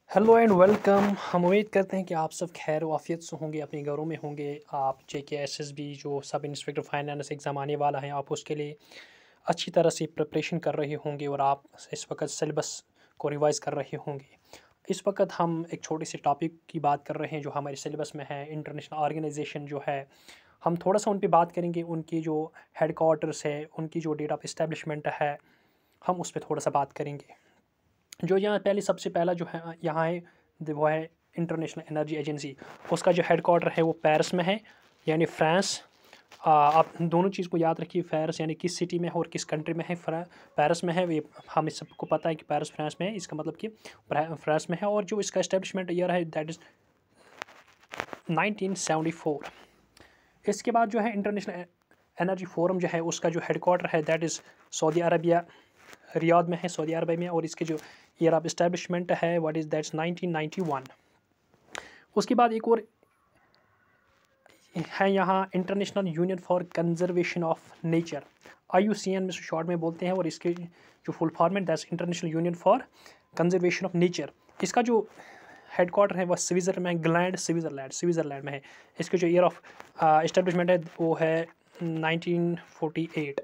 Hello and welcome. हम उम्मीद करते हैं कि आप सब खैर वाफियत से होंगे, अपने घरों में होंगे। आप JK SSB जो सब इंस्पेक्टर फाइनेंस एग्ज़ाम आने वाला है, आप उसके लिए अच्छी तरह से प्रिपरेशन कर रहे होंगे और आप इस वक्त सिलेबस को रिवाइज़ कर रहे होंगे। इस वक्त हम एक छोटे से टॉपिक की बात कर रहे हैं जो हमारे सिलेबस में है, इंटरनेशनल ऑर्गेनाइजेशन जो है। हम थोड़ा सा उन पे बात करेंगे, उनकी जो हेड क्वार्टर्स है, उनकी जो डेट ऑफ इस्टेब्लिशमेंट है, हम उस पर थोड़ा सा बात करेंगे। जो यहाँ पहले सबसे पहला जो है यहाँ है वो है इंटरनेशनल एनर्जी एजेंसी। उसका जो हेड क्वार्टर है वो पेरिस में है, यानी फ्रांस। आप दोनों चीज़ को याद रखिए, पेरिस यानी किस सिटी में है और किस कंट्री में है। पेरिस में है, ये हमें सबको पता है कि पेरिस फ्रांस में है, इसका मतलब कि फ्रांस में है। और जो इसका इस्टेब्लिशमेंट ईयर है दैट इज़ 1974। इसके बाद जो है इंटरनेशनल एनर्जी फोरम जो है उसका जो हेड क्वार्टर है that is Saudi Arabia, Riyadh में है, सऊदी अरबिया में। और इसके जो ईयर ऑफ इस्टेब्लिशमेंट है व्हाट इज़ दैट्स 1991। उसके बाद एक और है यहाँ international union for conservation of nature, IUCN में शॉर्ट में बोलते हैं। और इसके जो full format that's international union for conservation of nature. इसका जो हेड क्वार्टर है वह स्विट्ज़रलैंड में है। इसके जो ईयर ऑफ इस्टेब्लिशमेंट है वो है 1948।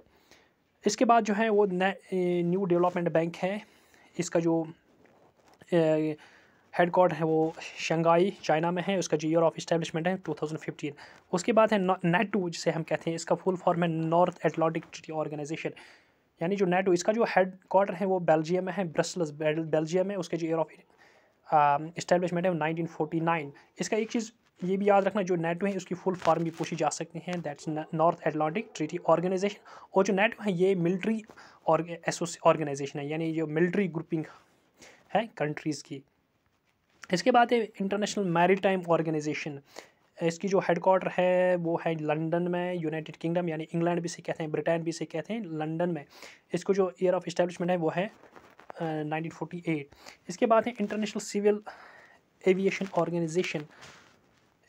इसके बाद जो है वो न्यू डेवलपमेंट बैंक है। इसका जो हेड क्वार्टर है वो शंघाई चाइना में है। उसका जो ईयर ऑफ इस्टेब्लिशमेंट है 2015। उसके बाद है NATO, जिसे हम कहते हैं, इसका फुल फॉर्म है नॉर्थ एटलांटिक ट्रीटी ऑर्गेनाइजेशन, यानी जो NATO। इसका जो हेड क्वार्टर है वो बेल्जियम में है, ब्रसल्स बेल्जियम में। उसके जो ईयर ऑफ इस्टेब्लिशमेंट है वो 1949। इसका एक चीज़ ये भी याद रखना, जो NATO है उसकी फुल फॉर्म भी पूछी जा सकती हैं, that's North Atlantic Treaty Organization. और जो NATO है ये मिलिट्री ऑर्गेनाइजेशन है, यानी जो मिलिट्री ग्रुपिंग है कंट्रीज़ की। इसके बाद है इंटरनेशनल मैरीटाइम ऑर्गेनाइजेशन। इसकी जो हेड क्वार्टर है वो है लंदन में, यूनाइटेड किंगडम, यानी इंग्लैंड भी से कहते हैं, ब्रिटेन भी से कहते हैं, लंदन में। इसको जो ईयर ऑफ इस्टेब्लिशमेंट है वो है 1948। इसके बाद है इंटरनेशनल सिविल एविएशन ऑर्गेनाइजेशन।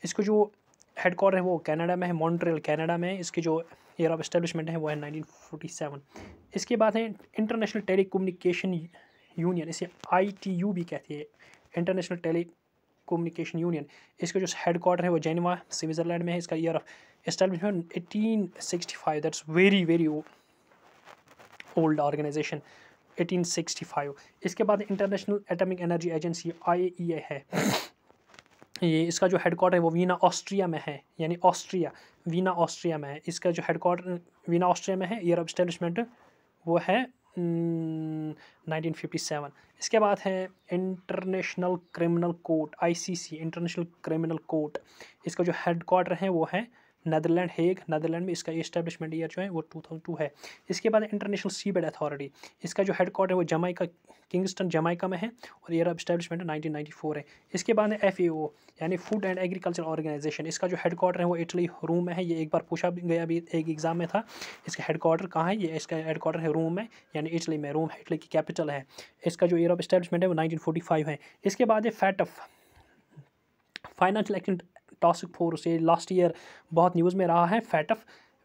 इसको जो हेड क्वार्टर है वो कनाडा में है, मॉन्ट्रियल कनाडा में। इसकी जो ईयर ऑफ इस्टेब्लिशमेंट है वो है 1947। इसके बाद है इंटरनेशनल टेलीकम्युनिकेशन यूनियन, इसे ITU भी कहते हैं, इंटरनेशनल टेलीकम्युनिकेशन यूनियन। इसका जो हेड क्वार्टर है वो जेनेवा स्विट्ज़रलैंड में है। इसका year of establishment 1865, that's very very old organisation, 1865। इसके बाद International Atomic Energy Agency IAEA है। ये इसका जो हेड क्वार्टर है वो वीना ऑस्ट्रिया में है, यानी ऑस्ट्रिया, वीना ऑस्ट्रिया में है। इसका जो हेड क्वार्टर वीना ऑस्ट्रिया में है, ईयर ऑफ इस्टेब्लिशमेंट वो है 1957। इसके बाद है international criminal court, ICC, international criminal court. इसका जो हेड क्वार्टर है वो है नेदरलैंड, हेग, नेदरलैंड में। इसका इस्टेब्लिशमेंट ईयर जो है वो 2002 है। इसके बाद इंटरनेशनल सीबेड अथॉरिटी। इसका जो हेड क्वार्टर है वो जमाइका, किंगस्टन जमाइका में है, और ईयर ऑफ इस्टेब्लिशमेंट 1994 है। इसके बाद है FAO, यानी फूड एंड एग्रीकल्चर ऑर्गेनाइजेशन। इसका जो हेड क्वार्टर है वो इटली, रोम में है। ये एक बार पूछा भी गया, भी एक एग्जाम में था, इसका हेड क्वार्टर कहाँ है। ये इसका हेड क्वार्टर है रोम में, यानी इटली में। रोम इटली की कैपिटल है। इसका जो ईयर ऑफ इस्टेब्लिशमेंट है वो 1945 है। इसके बाद है FATF, financial action task force. ये लास्ट ईयर बहुत न्यूज़ में रहा है, FATF,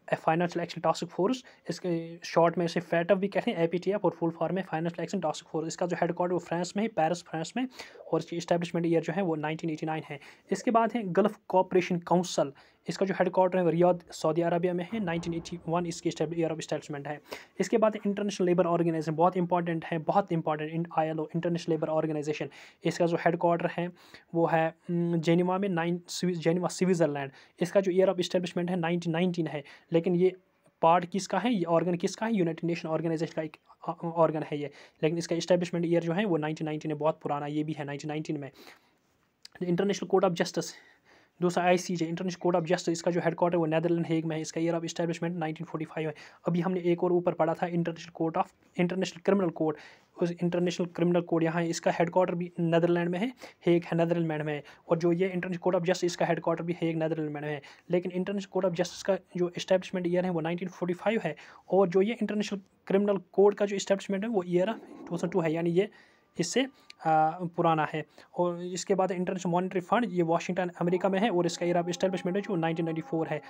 financial action task force. इसके शॉर्ट में इसे FATF भी कहते हैं, APTF, और फुल फॉर्म में फाइनेंशियल एक्शन टास्क फोर्स। इसका जो हेड क्वार्टर वो फ्रांस में है, पेरिस फ्रांस में, और इसकी इस्टेब्लिशमेंट ईयर जो है वो 1989 है। इसके बाद है गल्फ कोऑपरेशन काउंसिल। इसका जो हेड क्वार्टर है वो रियाद सऊदी अरबिया में है, 1981 इसकी ईयर ऑफ इस्टेब्लिशमेंट है। इसके बाद इंटरनेशनल लेबर ऑर्गेनाइजेशन, बहुत इंपॉर्टेंट है, बहुत important, ILO, International Labour Organization. इसका जो हेड क्वार्टर है वो है जेनेवा में, जेनेवा स्विट्ज़रलैंड। इसका जो ईयर ऑफ इस्टेब्लिशमेंट है 1919 है। लेकिन ये पार्ट किसका है, ये ऑर्गन किसका है, यूनाइटेड नेशन ऑर्गेनाइजेशन का एक ऑर्गन है ये। लेकिन इसका इस्टेब्लिशमेंट ईयर जो है वो 1919 है, बहुत पुराना ये भी है, 1919 में। इंटरनेशनल कोर्ट ऑफ जस्टिस, दूसरा ICJ, international court of justice. इसका जो हेड क्वार्टर वो नेदरलैंड, हेग में है। इसका ईयर ऑफ इस्टेब्लिशमेंट 1945 है। अभी हमने एक और ऊपर पढ़ा था इंटरनेशनल क्रिमिनल कोर्ट। उस इंटरनेशनल क्रिमिनल कोर्ट यहाँ है, इसका हेड क्वार्टर भी नेदरलैंड में है, हेग है, नेदरलैंड में है। और जो ये इंटरनेशनल कोर्ट ऑफ जस्टिस, इसका हेड क्वार्टर भी हेग, नेदरलैंड में है। लेकिन इंटरनेशनल कोर्ट ऑफ जस्टिस का जो इस्टेब्लिशमेंट ईयर है वो 1945 है। और जो ये इंटरनेशनल क्रिमिनल कोर्ट का जो इस्टेब्लिशमेंट है वो ईयर 2002 है, यानी ये इससे पुराना है। और इसके बाद इंटरनेशनल मॉनेटरी फंड, ये वाशिंगटन अमेरिका में है, और इसका ईयर ऑफ इस्टेब्लिशमेंट है जो 1994 है।